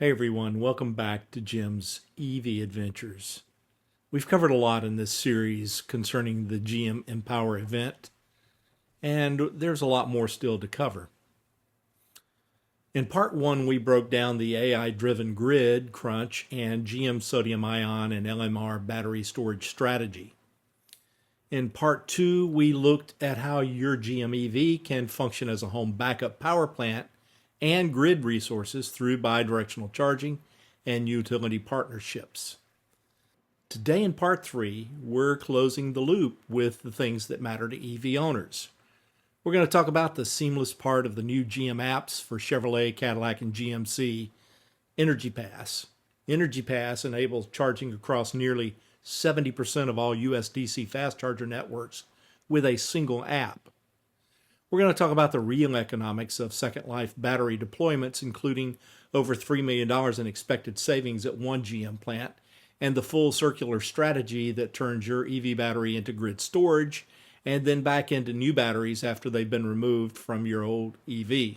Hey everyone, welcome back to Jim's EV Adventures. We've covered a lot in this series concerning the GM Empower event, and there's a lot more still to cover. In part one, we broke down the AI-driven grid crunch and GM sodium-ion and LMR battery storage strategy. In part two, we looked at how your GM EV can function as a home backup power plant and grid resources through bidirectional charging and utility partnerships. Today in part three, we're closing the loop with the things that matter to EV owners. We're going to talk about the seamless part of the new GM apps for Chevrolet, Cadillac, and GMC, Energy Pass. Energy Pass enables charging across nearly 70% of all US DC fast charger networks with a single app. We're going to talk about the real economics of Second Life battery deployments, including over $3 million in expected savings at one GM plant, and the full circular strategy that turns your EV battery into grid storage and then back into new batteries after they've been removed from your old EV.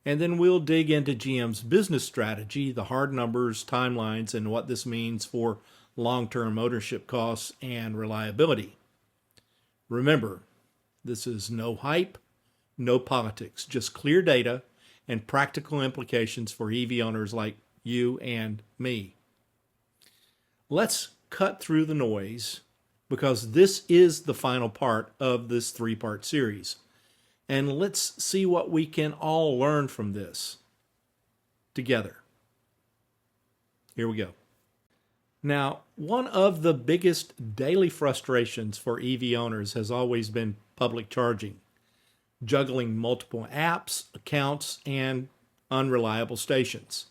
And then we'll dig into GM's business strategy, the hard numbers, timelines, and what this means for long-term ownership costs and reliability. Remember, this is no hype, no politics, just clear data and practical implications for EV owners like you and me. Let's cut through the noise because this is the final part of this three-part series. And let's see what we can all learn from this together. Here we go. Now, one of the biggest daily frustrations for EV owners has always been public charging, juggling multiple apps, accounts, and unreliable stations.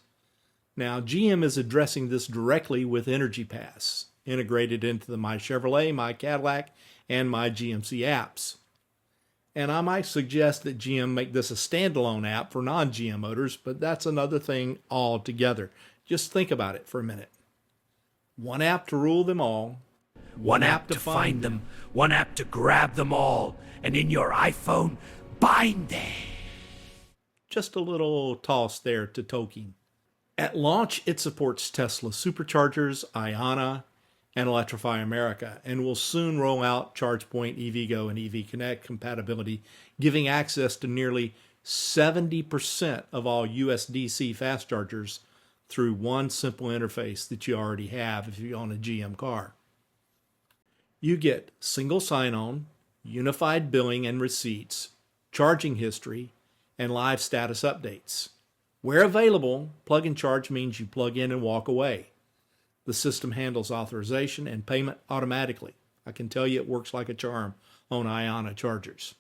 Now, GM is addressing this directly with Energy Pass, integrated into the My Chevrolet, My Cadillac, and My GMC apps. And I might suggest that GM make this a standalone app for non-GM owners, but that's another thing altogether. Just think about it for a minute. One app to rule them all. One app to find them, one app to grab them all, and in your iPhone, bind them. Just a little toss there to Tolkien. At launch, it supports Tesla Superchargers, Iona, and Electrify America, and will soon roll out ChargePoint, EVgo, and EV Connect compatibility, giving access to nearly 70% of all US DC fast chargers through one simple interface that you already have if you own a GM car. You get single sign-on, unified billing and receipts, charging history, and live status updates. Where available, plug and charge means you plug in and walk away. The system handles authorization and payment automatically. I can tell you it works like a charm on Iona chargers.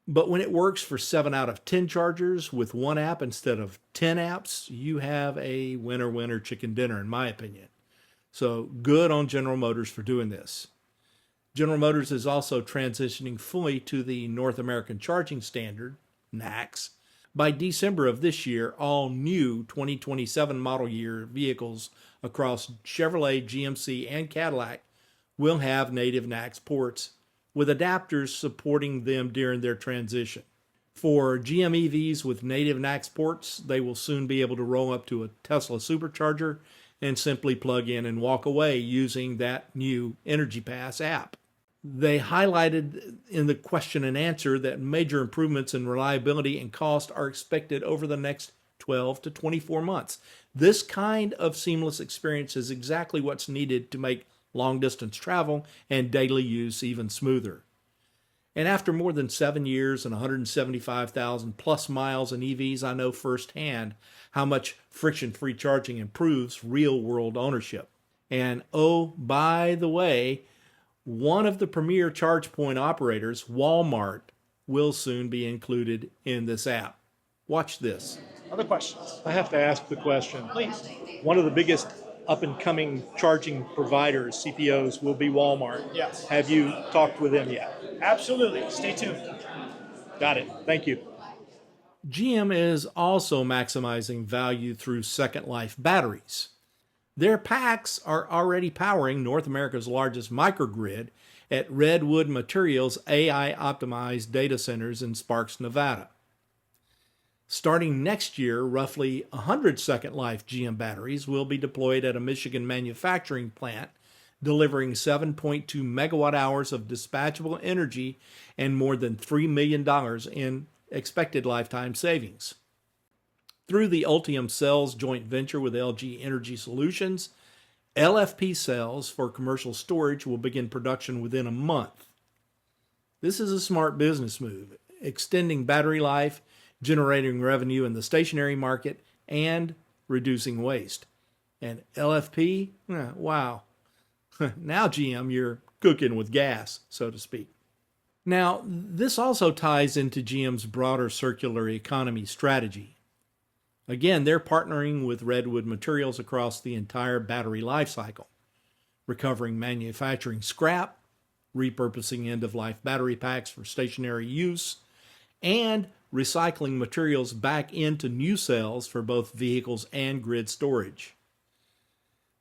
But when it works for 7 out of 10 chargers with one app instead of 10 apps, you have a winner chicken dinner, in my opinion. So good on General Motors for doing this. General Motors is also transitioning fully to the North American Charging Standard, NACS. By December of this year, all new 2027 model year vehicles across Chevrolet, GMC, and Cadillac will have native NACS ports, with adapters supporting them during their transition. For GM EVs with native NACS ports, they will soon be able to roll up to a Tesla Supercharger and simply plug in and walk away using that new Energy Pass app. They highlighted in the question and answer that major improvements in reliability and cost are expected over the next 12 to 24 months. This kind of seamless experience is exactly what's needed to make long-distance travel and daily use even smoother. And after more than 7 years and 175,000 plus miles in EVs, I know firsthand how much friction-free charging improves real-world ownership. And oh, by the way, one of the premier charge point operators, Walmart, will soon be included in this app. Watch this. Other questions? I have to ask the question. Please. One of the biggest up-and-coming charging providers, CPOs, will be Walmart. Yes. Have you talked with them yet? Absolutely. Stay tuned. Got it. Thank you. GM is also maximizing value through Second Life batteries. Their packs are already powering North America's largest microgrid at Redwood Materials AI-optimized data centers in Sparks, Nevada. Starting next year, roughly 100 second life GM batteries will be deployed at a Michigan manufacturing plant, delivering 7.2 megawatt hours of dispatchable energy and more than $3 million in expected lifetime savings. Through the Ultium Cells joint venture with LG Energy Solutions, LFP cells for commercial storage will begin production within a month. This is a smart business move, extending battery life, generating revenue in the stationary market, and reducing waste. And LFP? Wow. Now, GM, you're cooking with gas, so to speak. Now, this also ties into GM's broader circular economy strategy. Again, they're partnering with Redwood Materials across the entire battery life cycle, recovering manufacturing scrap, repurposing end-of-life battery packs for stationary use, and recycling materials back into new cells for both vehicles and grid storage.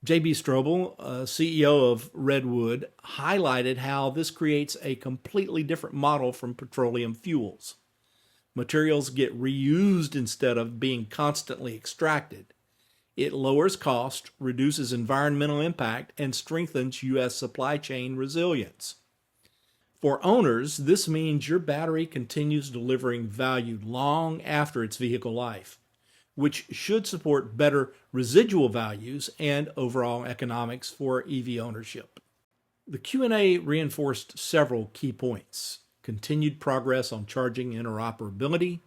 J.B. Strobel, CEO of Redwood, highlighted how this creates a completely different model from petroleum fuels. Materials get reused instead of being constantly extracted. It lowers cost, reduces environmental impact, and strengthens U.S. supply chain resilience. For owners, this means your battery continues delivering value long after its vehicle life, which should support better residual values and overall economics for EV ownership. The Q&A reinforced several key points: continued progress on charging interoperability,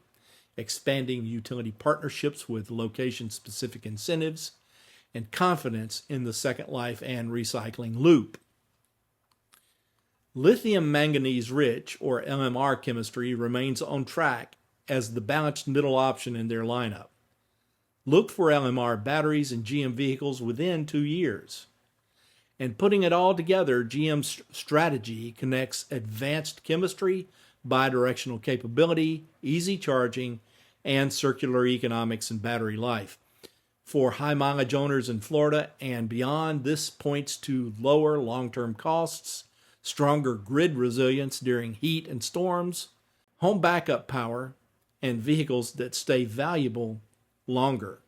expanding utility partnerships with location-specific incentives, and confidence in the second life and recycling loop. Lithium manganese rich, or LMR chemistry, remains on track as the balanced middle option in their lineup. Look for LMR batteries in GM vehicles within 2 years. And putting it all together, GM's strategy connects advanced chemistry, bidirectional capability, easy charging, and circular economics and battery life. For high mileage owners in Florida and beyond, this points to lower long-term costs, stronger grid resilience during heat and storms, home backup power, and vehicles that stay valuable longer.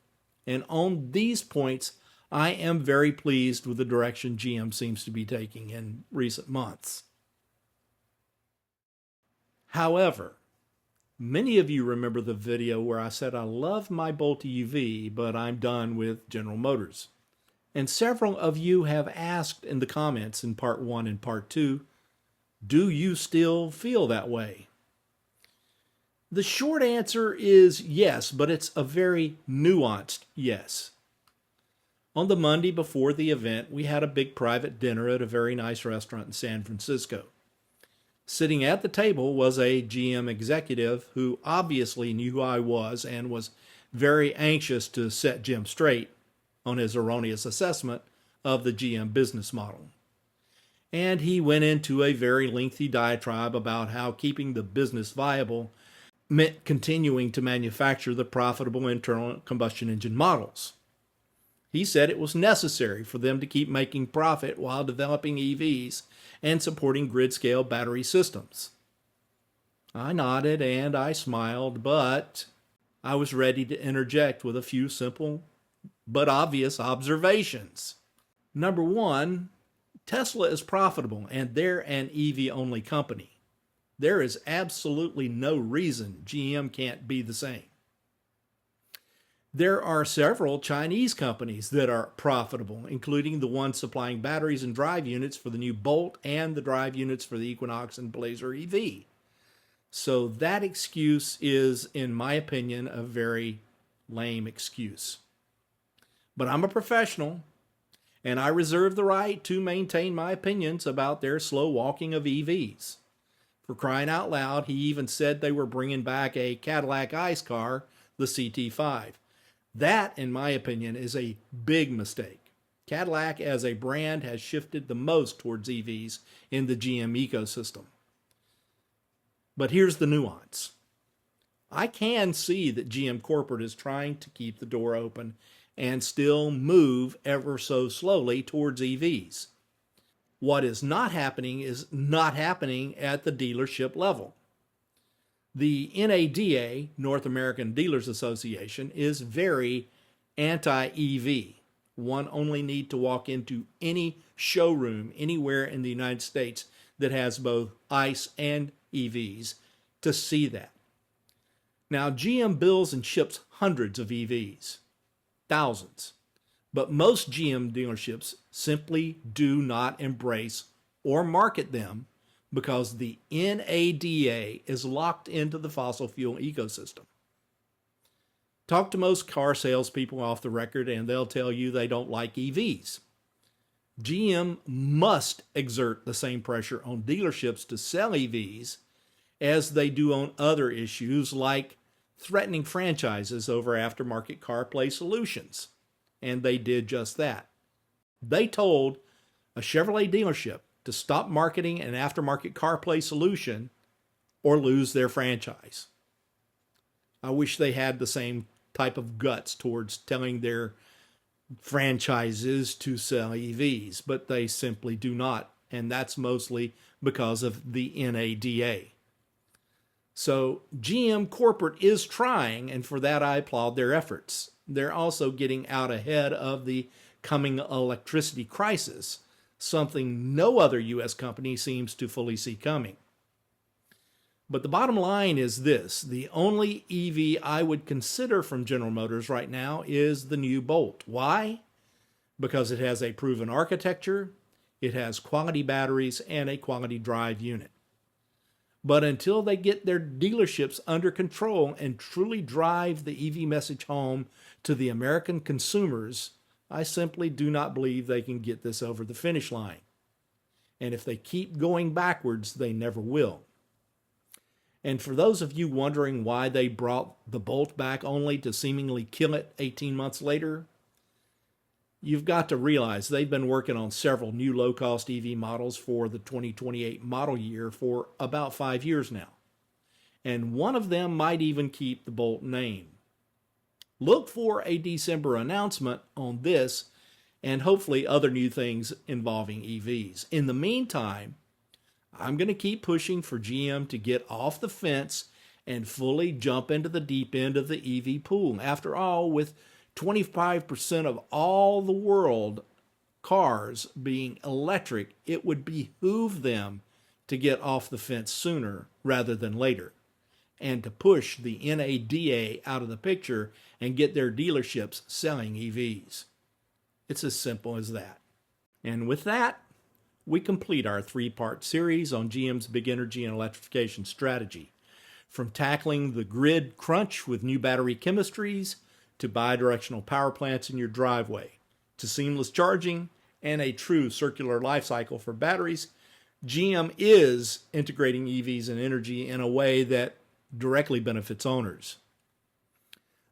And on these points, I am very pleased with the direction GM seems to be taking in recent months. However, many of you remember the video where I said I love my Bolt EV, but I'm done with General Motors. And several of you have asked in the comments in part 1 and part 2, do you still feel that way? The short answer is yes, but it's a very nuanced yes. On the Monday before the event, we had a big private dinner at a very nice restaurant in San Francisco. Sitting at the table was a GM executive who obviously knew who I was and was very anxious to set Jim straight on his erroneous assessment of the GM business model. And he went into a very lengthy diatribe about how keeping the business viable meant continuing to manufacture the profitable internal combustion engine models. He said it was necessary for them to keep making profit while developing EVs and supporting grid-scale battery systems. I nodded and I smiled, but I was ready to interject with a few simple but obvious observations. Number one, Tesla is profitable and they're an EV-only company. There is absolutely no reason GM can't be the same. There are several Chinese companies that are profitable, including the one supplying batteries and drive units for the new Bolt and the drive units for the Equinox and Blazer EV. So that excuse is, in my opinion, a very lame excuse. But I'm a professional, and I reserve the right to maintain my opinions about their slow walking of EVs. For crying out loud, he even said they were bringing back a Cadillac ICE car, the CT5. That, in my opinion, is a big mistake. Cadillac as a brand has shifted the most towards EVs in the GM ecosystem. But here's the nuance. I can see that GM Corporate is trying to keep the door open and still move ever so slowly towards EVs. What is not happening at the dealership level. The NADA, North American Dealers Association, is very anti-EV. One only need to walk into any showroom anywhere in the United States that has both ICE and EVs to see that. Now, GM builds and ships hundreds of EVs, thousands, but most GM dealerships simply do not embrace or market them because the NADA is locked into the fossil fuel ecosystem. Talk to most car salespeople off the record and they'll tell you they don't like EVs. GM must exert the same pressure on dealerships to sell EVs as they do on other issues like threatening franchises over aftermarket CarPlay solutions. And they did just that. They told a Chevrolet dealership to stop marketing an aftermarket CarPlay solution or lose their franchise. I wish they had the same type of guts towards telling their franchises to sell EVs, but they simply do not, and that's mostly because of the NADA. So GM Corporate is trying, and for that I applaud their efforts. They're also getting out ahead of the coming electricity crisis, something no other U.S. company seems to fully see coming. But the bottom line is this: the only EV I would consider from General Motors right now is the new Bolt. Why? Because it has a proven architecture, it has quality batteries, and a quality drive unit. But until they get their dealerships under control and truly drive the EV message home to the American consumers, I simply do not believe they can get this over the finish line. And if they keep going backwards, they never will. And for those of you wondering why they brought the Bolt back only to seemingly kill it 18 months later, you've got to realize they've been working on several new low-cost EV models for the 2028 model year for about 5 years now. And one of them might even keep the Bolt name. Look for a December announcement on this and hopefully other new things involving EVs. In the meantime, I'm going to keep pushing for GM to get off the fence and fully jump into the deep end of the EV pool. After all, with 25% of all the world cars being electric, it would behoove them to get off the fence sooner rather than later, and to push the NADA out of the picture and get their dealerships selling EVs. It's as simple as that. And with that, we complete our 3-part series on GM's big energy and electrification strategy. From tackling the grid crunch with new battery chemistries, to bidirectional power plants in your driveway, to seamless charging and a true circular life cycle for batteries, GM is integrating EVs and energy in a way that directly benefits owners.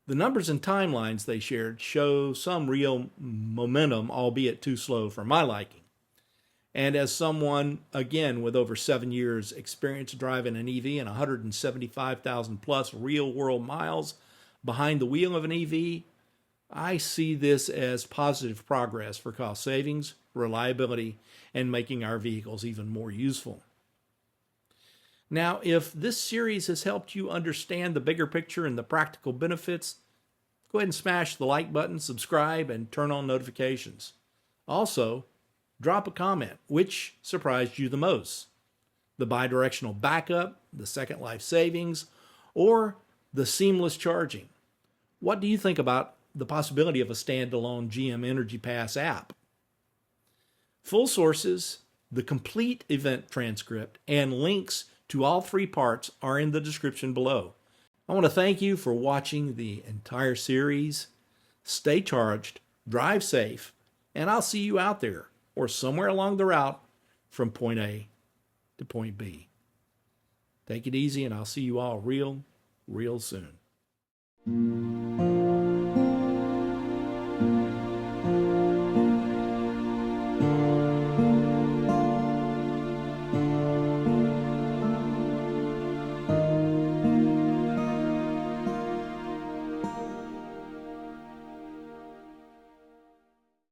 The numbers and timelines they shared show some real momentum, albeit too slow for my liking. And as someone, again, with over 7 years experience driving an EV and 175,000 plus real-world miles behind the wheel of an EV, I see this as positive progress for cost savings, reliability, and making our vehicles even more useful. Now, if this series has helped you understand the bigger picture and the practical benefits, go ahead and smash the like button, subscribe, and turn on notifications. Also, drop a comment. Which surprised you the most? The bidirectional backup, the second life savings, or the seamless charging? What do you think about the possibility of a standalone GM Energy Pass app? Full sources, the complete event transcript, and links to all 3 parts are in the description below. I want to thank you for watching the entire series. Stay charged, drive safe, and I'll see you out there or somewhere along the route from point A to point B. Take it easy, and I'll see you all real soon.